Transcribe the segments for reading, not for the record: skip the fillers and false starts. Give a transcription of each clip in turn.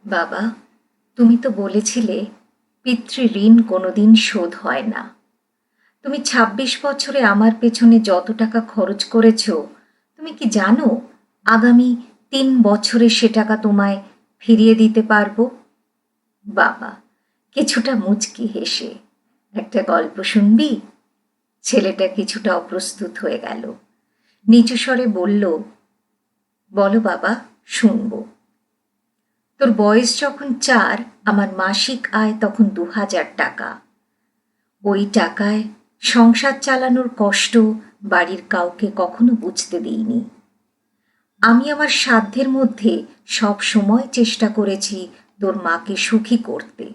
বাবা, তুমি তো বলেছিলে পিতৃঋণ কোনোদিন শোধ হয় না। তুমি ২৬ বছরে আমার পেছনে যত টাকা খরচ করেছ, তুমি কি জানো আগামী ৩ বছরে সে টাকা তোমায় ফিরিয়ে দিতে পারবো? বাবা কিছুটা মুচকি হেসে, একটা গল্প শুনবি? ছেলেটা কিছুটা অপ্রস্তুত হয়ে গেল। নিচু স্বরে বলল, বলো বাবা, শুনবো। তোর বয়স যখন ৪, আমার মাসিক আয় তখন ২০০০ টাকা। ওই টাকায় সংসার চালানোর কষ্ট বাড়ির কাউকে কখনো বুঝতে দিইনি। আমি আমার সাধ্যের মধ্যে সব সময় চেষ্টা করেছি তোর মাকে সুখী করতে।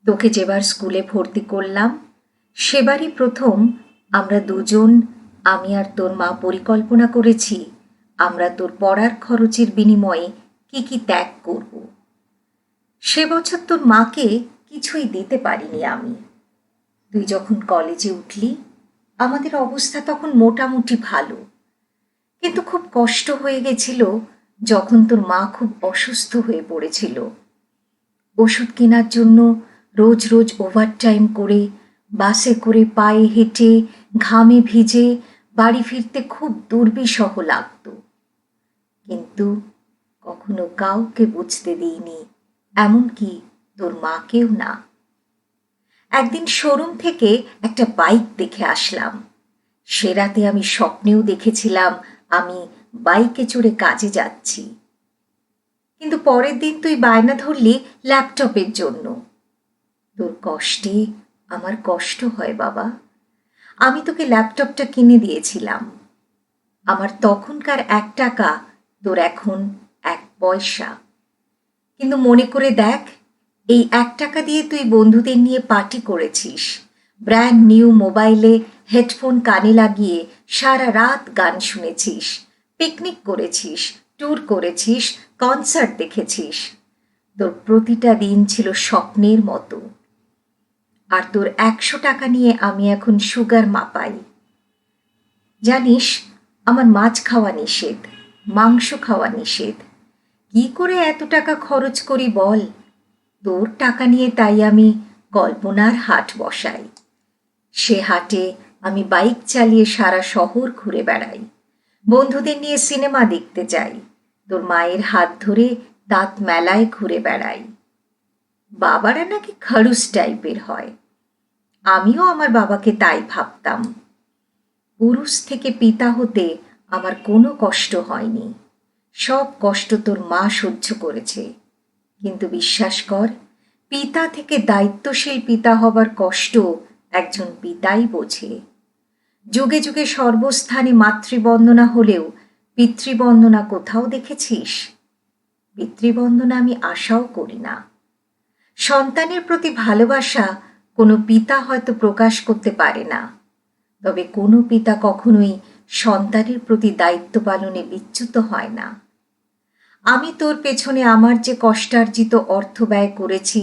তোকে যেবার স্কুলে ভর্তি করলাম, সেবারই প্রথম আমরা দুজন, আমি আর তোর মা পরিকল্পনা করেছি আমরা তোর পড়ার খরচের বিনিময়ে কি কি ত্যাগ করব। সে বছর তোর মাকে কিছুই দিতে পারিনি আমি। তুই যখন কলেজে উঠলি, আমাদের অবস্থা তখন মোটামুটি ভালো, কিন্তু খুব কষ্ট হয়ে গেছিল যখন তোর মা খুব অসুস্থ হয়ে পড়েছিল। ওষুধ কেনার জন্য রোজ রোজ ওভারটাইম করে, বাসে করে, পায়ে হেঁটে, ঘামে ভিজে বাড়ি ফিরতে খুব দুর্বিষহ লাগত। কিন্তু কখনো কাউকে বুঝতে দিইনি, এমনকি তোর মাকেও না। একদিন শোরুম থেকে একটা বাইক দেখে আসলাম। সে রাতে আমি স্বপ্নেও দেখেছিলাম আমি বাইকে চড়ে কাজে যাচ্ছি। কিন্তু পরের দিন তুই বায়না ধরলি ল্যাপটপের জন্য। তোর কষ্টে আমার কষ্ট হয় বাবা। আমি তোকে ল্যাপটপটা কিনে দিয়েছিলাম। আমার তখনকার ১ টাকা তোর এখন ১ পয়সা। কিন্তু মনে করে দেখ, এই ১ টাকা দিয়ে তুই বন্ধুদের নিয়ে পার্টি করেছিস, ব্র্যান্ড নিউ মোবাইলে হেডফোন কানে লাগিয়ে সারা রাত গান শুনেছিস, পিকনিক করেছিস, ট্যুর করেছিস, কনসার্ট দেখেছিস। তোর প্রতিটা দিন ছিল স্বপ্নের মতো। আর তোর ১০০ টাকা নিয়ে আমি এখন সুগার মাপাই। জানিস, আমার মাছ খাওয়া নিষেধ, মাংস খাওয়া নিষেধ। কি করে এত টাকা খরচ করি বল? তোর টাকা নিয়ে তাই আমি কল্পনার হাট বসাই। সে হাটে আমি বাইক চালিয়ে সারা শহর ঘুরে বেড়াই, বন্ধুদের নিয়ে সিনেমা দেখতে যাই, তোর মায়ের হাত ধরে দাঁত মেলায় ঘুরে বেড়াই। বাবারা নাকি খড়ুস টাইপের হয়, আমিও আমার বাবাকে তাই ভাবতাম। পুরুষ থেকে পিতা হতে আমার কোনো কষ্ট হয়নি, সব কষ্ট তোর মা সহ্য করেছে। কিন্তু বিশ্বাস কর, পিতা থেকে দায়িত্বশীল পিতা হবার কষ্ট একজন পিতাই বোঝে। যুগে যুগে সর্বস্থানে মাতৃবন্দনা হলেও পিতৃবন্দনা কোথাও দেখেছিস? পিতৃবন্দনা আমি আশাও করি না। সন্তানের প্রতি ভালোবাসা কোনো পিতা হয়তো প্রকাশ করতে পারে না, তবে কোনো পিতা কখনোই সন্তানের প্রতি দায়িত্ব পালনে বিচ্যুত হয় না। আমি তোর পেছনে আমার যে কষ্টার্জিত অর্থ ব্যয় করেছি,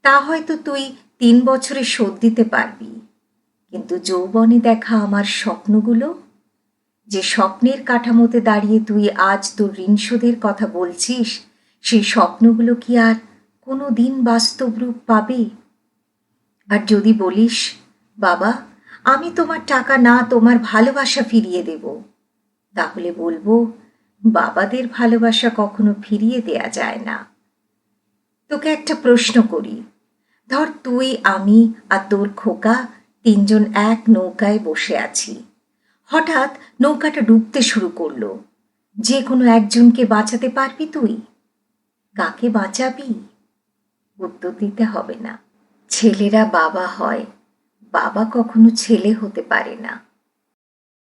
তা হয়তো তুই ৩ বছরে শোধ দিতে পারবি। কিন্তু যৌবনে দেখা আমার স্বপ্নগুলো, যে স্বপ্নের কাঠামোতে দাঁড়িয়ে তুই আজ তোর ঋণ শোধের কথা বলছিস, সেই স্বপ্নগুলো কি আর কোনো দিন বাস্তব রূপ পাবে? আর যদি বলিস, বাবা আমি তোমার টাকা না তোমার ভালোবাসা ফিরিয়ে দেব, তাহলে বলবো, বাবাদের ভালোবাসা কখনো ফিরিয়ে দেয়া যায় না। তোকে একটা প্রশ্ন করি, ধর তুই, আমি আর তোর খোকা ৩ জন এক নৌকায় বসে আছি। হঠাৎ নৌকাটা ডুবতে শুরু করলো। যে কোনো একজনকে বাঁচাতে পারবি তুই? কাকে বাঁচাবি? উত্তর দিতে হবে না। ছেলেরা বাবা হয়, বাবা কখনো ছেলে হতে পারে না।